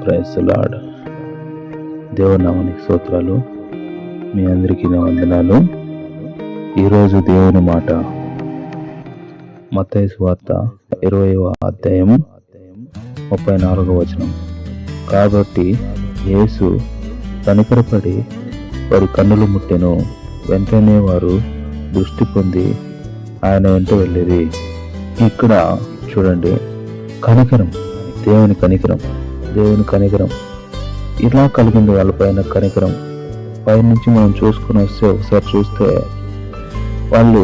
Praise the lord. దేవుని నామానికి స్తోత్రాలు. మీ అందరికీ నా వందనాలు. ఈరోజు దేవుని మాట మత్తయి సువార్త 20వ అధ్యాయం 34వ వచనం. కాబట్టి యేసు కనికరపడి వారి కన్నులు ముట్టెను, వెంటనే వారు దృష్టి పొంది ఆయన వెంట వెళ్ళిరి. ఇక్కడ చూడండి, కనికరం, దేవుని కనికరం ఇలా కలిగింది వాళ్ళపైన. కనికరం పైనుంచి మనం చూసుకుని వస్తే ఒకసారి చూస్తే వాళ్ళు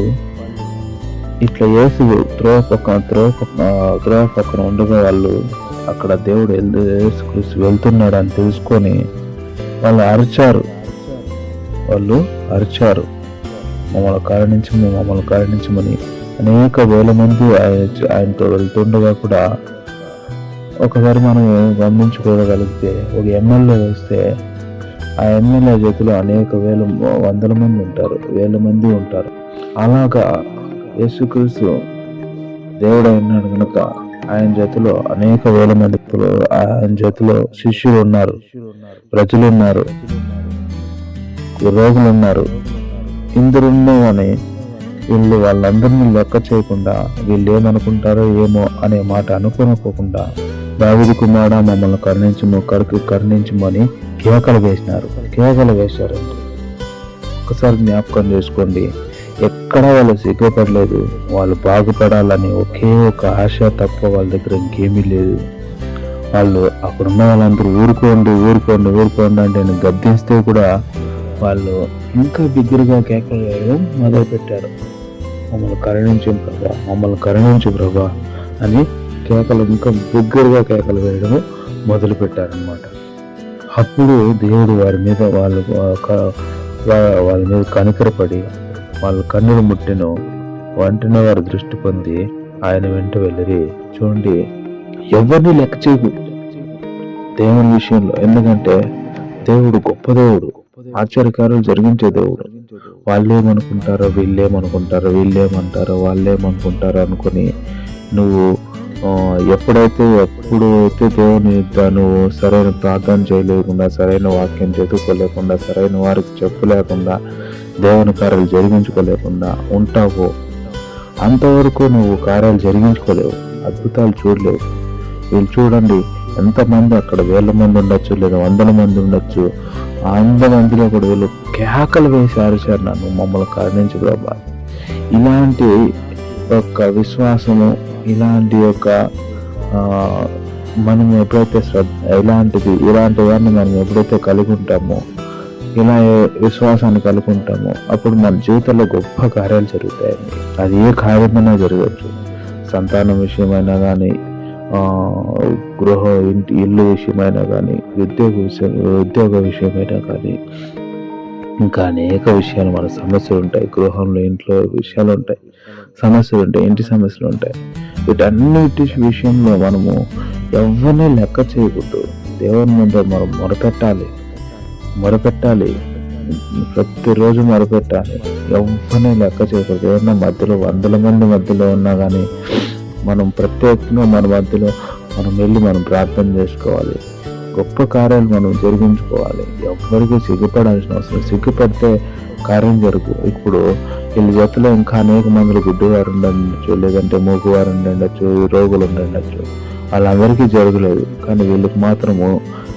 ఇట్లా యేసు త్రోవ పక్కన ఉండగా వాళ్ళు అక్కడ దేవుడు యేసుక్రీస్తు వెళ్తున్నాడు అని తెలుసుకొని వాళ్ళు అరిచారు. మమ్మల్ని కరుణించమని. అనేక వేల మంది ఆయనతో వెళ్తుండగా కూడా ఒకసారి మనం గమనించుకోగలిగితే ఒక ఎమ్మెల్యే వస్తే ఆ ఎమ్మెల్యే చేతిలో అనేక వందల మంది ఉంటారు, వేల మంది ఉంటారు. అలాగా యేసుక్రీస్తు దేవుడు ఉన్నాడు కనుక ఆయన చేతిలో అనేక వేల మంది, ఆయన చేతిలో శిష్యులు ఉన్నారు, ప్రజలు ఉన్నారు, రోగులు ఉన్నారు. ఇందరున్నామని వీళ్ళు వాళ్ళందరినీ లెక్క చేయకుండా వీళ్ళు ఏమనుకుంటారో ఏమో అనే మాట అనుకోకుండా దావీదు కుమారుడా మమ్మల్ని కరుణించమని కేకలు వేశారు. ఒకసారి జ్ఞాపకం చేసుకోండి, ఎక్కడ వాళ్ళు సిగ్గుపడలేదు. వాళ్ళు బాగుపడాలని ఒకే ఒక ఆశ తప్ప వాళ్ళ దగ్గర ఇంకేమీ లేదు. వాళ్ళు అక్కడున్న వాళ్ళందరూ ఊరుకోండి అంటే నేను గద్దిస్తే కూడా వాళ్ళు ఇంకా బిగ్గరగా కేకలు వేయడం మొదలుపెట్టారు. మమ్మల్ని కరుణించు ప్రభా అని ఇంకా బిగ్గరగా కేకలు వేయడం మొదలు పెట్టారనమాట. అప్పుడు దేవుడు వాళ్ళ మీద కనికరపడి వాళ్ళ కన్నులు ముట్టెను, వెంటనే వారు దృష్టి పొంది ఆయన వెంట వెళ్ళిరి. చూడండి, ఎవరిని లెక్క చేయకు దేవుని విషయంలో. ఎందుకంటే దేవుడు గొప్ప దేవుడు, ఆశ్చర్యకార్యాలు జరిగించే దేవుడు. వాళ్ళేమనుకుంటారో వాళ్ళేమనుకుంటారో అనుకుని నువ్వు ఎప్పుడైతే దేవుని నువ్వు సరైన ప్రార్థన చేయలేకుండా, సరైన వాక్యం చదువుకోలేకుండా, సరైన వారికి చెప్పలేకుండా, దేవుని కార్యాలు జరిగించుకోలేకుండా ఉంటావో అంతవరకు నువ్వు కార్యాలు జరిగించుకోలేవు, అద్భుతాలు చూడలేవు. వీళ్ళు చూడండి, ఎంతమంది అక్కడ 1000 మంది ఉండొచ్చు, లేదా 100 మంది ఉండొచ్చు. 100 మందిలో కూడా వీళ్ళు కేకలు వేసి అరిచారు, నన్ను మమ్మల్ని కరుణించు ప్రభా. ఇలాంటి యొక్క విశ్వాసము, ఇలాంటి యొక్క మనం ఎప్పుడైతే ఇలాంటివన్నీ మనం ఎప్పుడైతే కలిగి ఉంటామో, ఇలా విశ్వాసాన్ని కలిగి ఉంటామో, అప్పుడు మన జీవితంలో గొప్ప కార్యాలు జరుగుతాయండి. అది ఏ కార్యమైనా జరగచ్చు. సంతానం విషయమైనా కానీ, ఇల్లు విషయమైనా కానీ, ఉద్యోగ విషయమైనా కానీ, ఇంకా అనేక విషయాలు, మన సమస్యలు ఉంటాయి. గృహంలో, ఇంట్లో విషయాలు ఉంటాయి, సమస్యలు ఉంటాయి, ఇంటి సమస్యలు ఉంటాయి. వీటన్నిటి విషయంలో మనము ఎవరిని లెక్క చేయకూడదు. దేవుని ముందు మనం మొరపెట్టాలి, ప్రతిరోజు మొరపెట్టాలి. ఎవరిని లెక్క చేయకూడదు. ఏమన్నా మధ్యలో 100 మంది మధ్యలో ఉన్నా కానీ మనం ప్రత్యేకంగా మన మధ్యలో మనం ప్రార్థన చేసుకోవాలి. గొప్ప కార్యాలు మనం జరిగించుకోవాలి. ఎవరికి సిగ్గుపడాల్సిన అవసరం. సిగ్గుపడితే కార్యం జరుగు. ఇప్పుడు వీళ్ళ జతలో ఇంకా అనేక మందిలో గుడ్డివారు ఉండొచ్చు, లేదంటే మూగువారు ఉండొచ్చు, రోగులు ఉండొచ్చు. వాళ్ళందరికీ జరగలేదు, కానీ వీళ్ళకి మాత్రము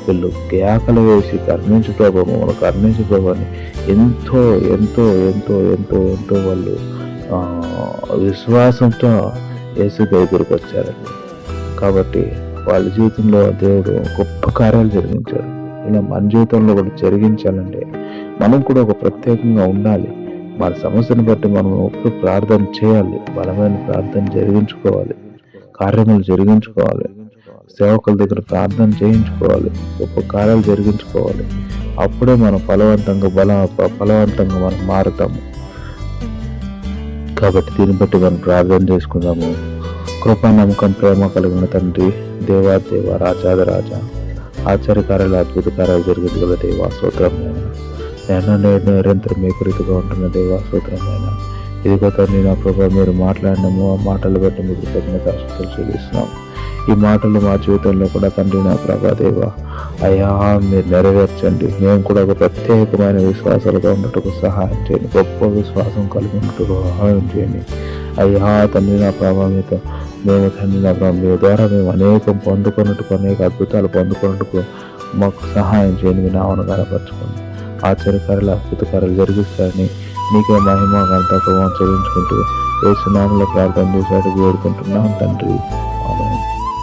వీళ్ళు కేకలు వేసి కరుణించు ప్రభు అని ఎంతో వాళ్ళు విశ్వాసంతో యేసు దగ్గరికి వచ్చారండి. కాబట్టి వాళ్ళ జీవితంలో దేవుడు గొప్ప కార్యాలు జరిగించారు. ఇలా మన జీవితంలో కూడా జరిగించాలంటే మనం కూడా ఒక ప్రత్యేకంగా ఉండాలి. మన సమస్యను బట్టి మనం ఎప్పుడు ప్రార్థన చేయాలి, బలమైన ప్రార్థన జరిగించుకోవాలి, కార్యములు జరిగించుకోవాలి, సేవకుల దగ్గర ప్రార్థన చేయించుకోవాలి, గొప్ప కార్యాలు జరిగించుకోవాలి. అప్పుడే మనం ఫలవంతంగా మనం మారుతాము. కాబట్టి దీన్ని బట్టి మనం ప్రార్థన చేసుకుందాము. కృపా, నమ్మకం, ప్రేమ కలిగిన తండ్రి, దేవా రాజా, ఆశ్చర్యకార్యాలు, అద్భుత కార్యాలు జరిగించగల దేవా స్తోత్రమైన, నిరంతరం మీకు రీతిగా ఉంటున్న దేవా స్తోత్రమైన. ఇదిగో తండ్రి నా ప్రభావ, మీరు మాట్లాడినాము, ఆ మాటలు బట్టి మీకు కృతజ్ఞతాస్తుతులు చెల్లిస్తున్నాం. ఈ మాటలు మా జీవితంలో కూడా తండ్రి నా ప్రభాదేవ అయ్యా మీరు నెరవేర్చండి. మేము కూడా ఒక ప్రత్యేకమైన విశ్వాసాలుగా ఉండటకు సహాయం చేయండి. గొప్ప విశ్వాసం కలిగి ఉండటకు సహాయం చేయండి అయ్యా తండ్రి నా ప్రభావ మీతో మేము తండ్రి నా ప్రభావ మీ ద్వారా మేము అనేకం పొందుకున్నట్టుకు అనేక అద్భుతాలు పొందుకున్నట్టుకు మాకు సహాయం చేయండి. మీ నామను కనపరచుకోండి. ఆశ్చర్యకారులు అద్భుతకారులు జరిగిస్తారని నీకే మహిమ ఘనత ప్రభావం చెల్లించుకుంటూ యేసు నామములో ప్రార్థన చేశాడు వేడుకుంటున్నాం తండ్రి. ఆమేన్.